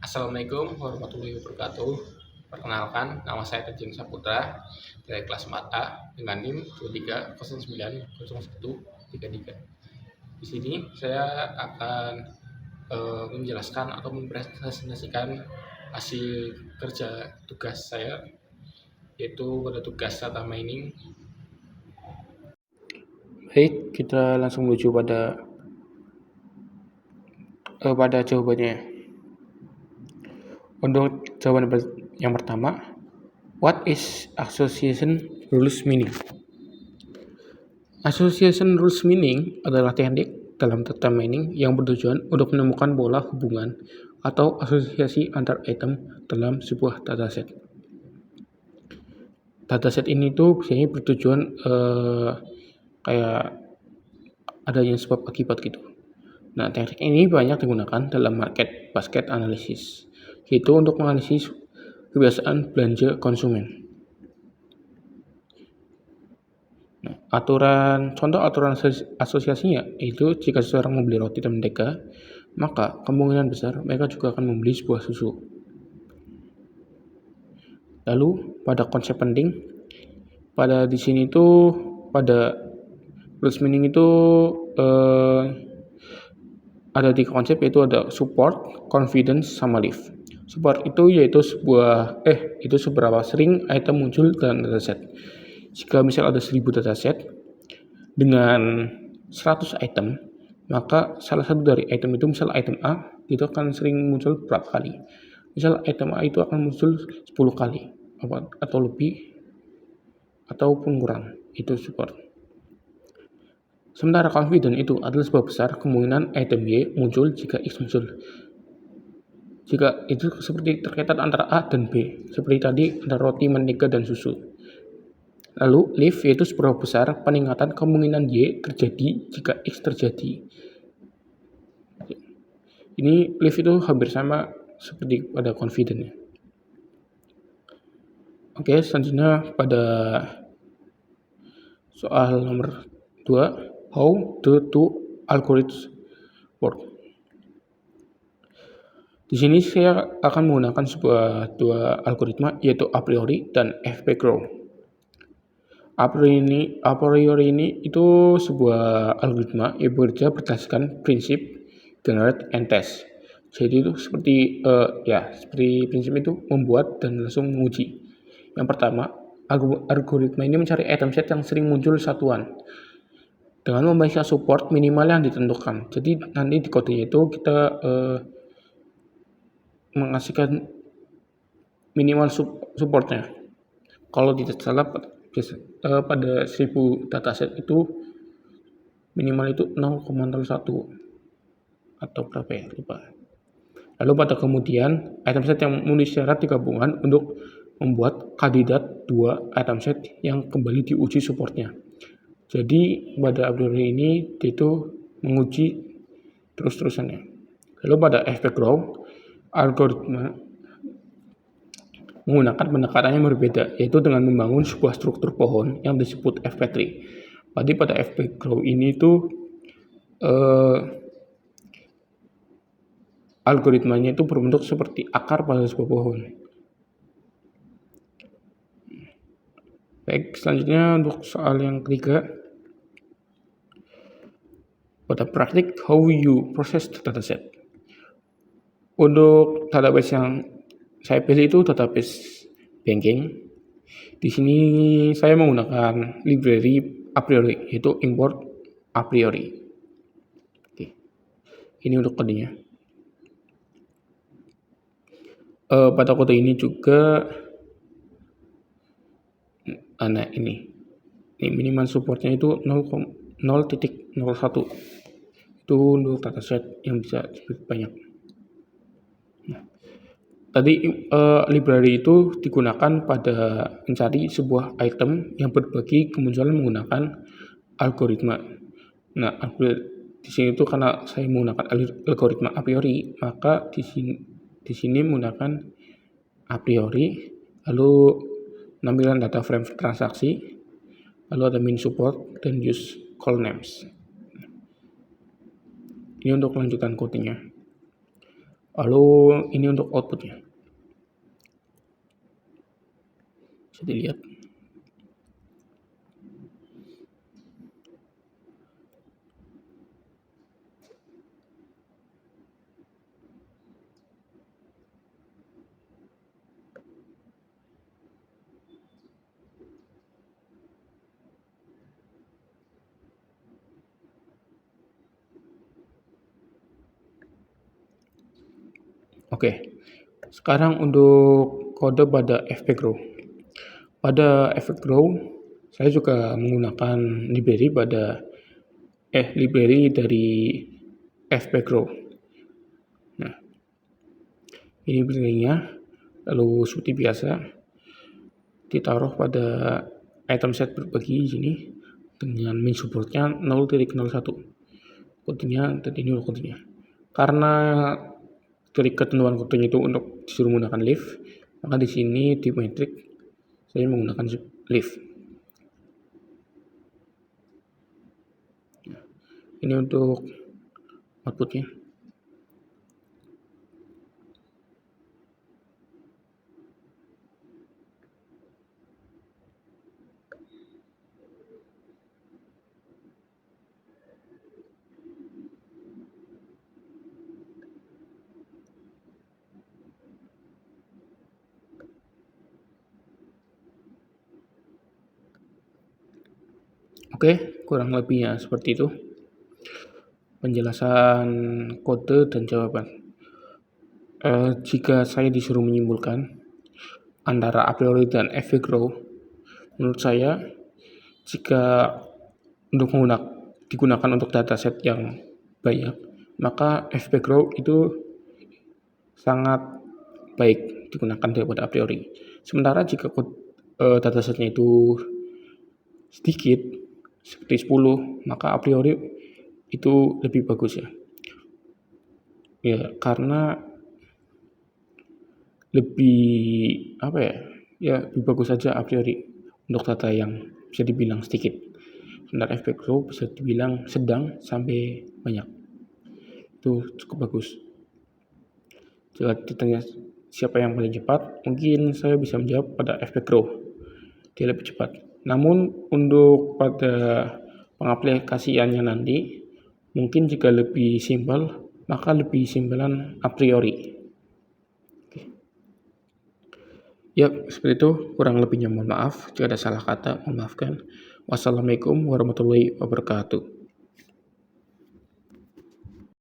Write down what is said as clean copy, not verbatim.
Assalamualaikum warahmatullahi wabarakatuh. Perkenalkan, nama saya Tejin Saputra dari kelas 4A dengan NIM 23090133. Di sini saya akan menjelaskan atau mempresentasikan hasil kerja tugas saya, yaitu pada tugas data mining. Baik, kita langsung menuju pada jawabannya. Untuk jawaban yang pertama, what is association rules meaning? Association rules meaning adalah teknik dalam data mining yang bertujuan untuk menemukan pola hubungan atau asosiasi antar item dalam sebuah dataset. Dataset ini tuh biasanya bertujuan kayak adanya sebab akibat gitu. Nah, teknik ini banyak digunakan dalam market basket analysis, yaitu untuk menganalisis kebiasaan belanja konsumen. Nah, contoh aturan asosiasinya itu jika seseorang membeli roti dan mentega, maka kemungkinan besar mereka juga akan membeli sebuah susu. Lalu pada konsep penting, pada di sini tuh pada rules meaning itu ada 3 konsep, yaitu ada support, confidence, sama lift. Support itu yaitu seberapa sering item muncul dalam dataset. Jika misal ada 1000 dataset dengan 100 item, maka salah satu dari item itu, misal item A, itu akan sering muncul berapa kali. Misal item A itu akan muncul 10 kali atau lebih ataupun kurang. Itu support. Sementara confident itu adalah sebab besar kemungkinan item Y muncul jika X muncul. Jika itu seperti terkaitan antara A dan B, seperti tadi ada roti, mentega, dan susu. Lalu lift yaitu seberapa besar peningkatan kemungkinan Y terjadi jika X terjadi. Ini lift itu hampir sama seperti pada confident ya. Oke, selanjutnya pada soal nomor 2. How the two algorithms work. Di sini saya akan menggunakan dua algoritma, yaitu a priori dan fpGrow. A priori ini itu sebuah algoritma yang bekerja berdasarkan prinsip generate and test. Jadi itu seperti prinsip itu membuat dan langsung menguji. Yang pertama, algoritma ini mencari item set yang sering muncul satuan dengan membaca support minimal yang ditentukan. Jadi nanti di kodenya itu kita mengasihkan minimal supportnya. Kalau tidak salah pada 1000 dataset itu minimal itu 0,01 atau berapa ya, lupa. Lalu pada kemudian item set yang memenuhi syarat digabungkan untuk membuat kandidat 2 item set yang kembali diuji supportnya. Jadi pada a priori ini itu menguji terus-terusannya. Lalu pada fpGrow, algoritma menggunakan pendekatan yang berbeda, yaitu dengan membangun sebuah struktur pohon yang disebut fp-tree. Jadi pada fpGrow ini tuh algoritmanya itu berbentuk seperti akar pada sebuah pohon. Baik, selanjutnya untuk soal yang ketiga. Pada praktik, how you process the dataset. Untuk database yang saya pilih itu database banking. Di sini saya menggunakan library a priori, yaitu import a priori. Oke. Ini untuk kodenya. Pada kode ini juga ini minimal supportnya itu 0.01. Itu untuk dataset yang bisa disebut banyak. Nah, tadi library itu digunakan pada mencari sebuah item yang berbagi kemunculan menggunakan algoritma. Nah, di sini itu karena saya menggunakan algoritma a priori, maka di sini menggunakan a priori, lalu penampilan data frame transaksi, lalu ada min support dan use call names. Ini untuk lanjutan kodenya. Lalu ini untuk outputnya, bisa dilihat. Oke, sekarang untuk kode pada FP Grow. Pada FP Grow, saya juga menggunakan library dari FP Grow. Nah, ini library-nya, lalu seperti biasa ditaruh pada item set berbagi sini dengan main supportnya 0.01. Kodenya dan ini kodenya. Karena dari ketentuan kodenya itu untuk disuruh menggunakan live, maka di sini di metric saya menggunakan live. Ini untuk outputnya. Oke, kurang lebihnya seperti itu penjelasan kode dan jawaban. Jika saya disuruh menyimpulkan antara a priori dan FP Grow, menurut saya jika digunakan untuk dataset yang banyak, maka FP Grow itu sangat baik digunakan daripada a priori. Sementara jika datasetnya itu sedikit, seperti 10, maka a priori itu lebih bagus ya. Ya, karena lebih lebih bagus saja a priori untuk data yang bisa dibilang sedikit. Sementara FP Grow bisa dibilang sedang sampai banyak. Itu cukup bagus. Jika ditanya siapa yang paling cepat, mungkin saya bisa menjawab pada FP Grow. Dia lebih cepat. Namun untuk pada pengaplikasiannya nanti, mungkin jika lebih simpel, maka lebih simpelan a priori. Ya, seperti itu. Kurang lebihnya mohon maaf. Jika ada salah kata, mohon maafkan. Wassalamualaikum warahmatullahi wabarakatuh.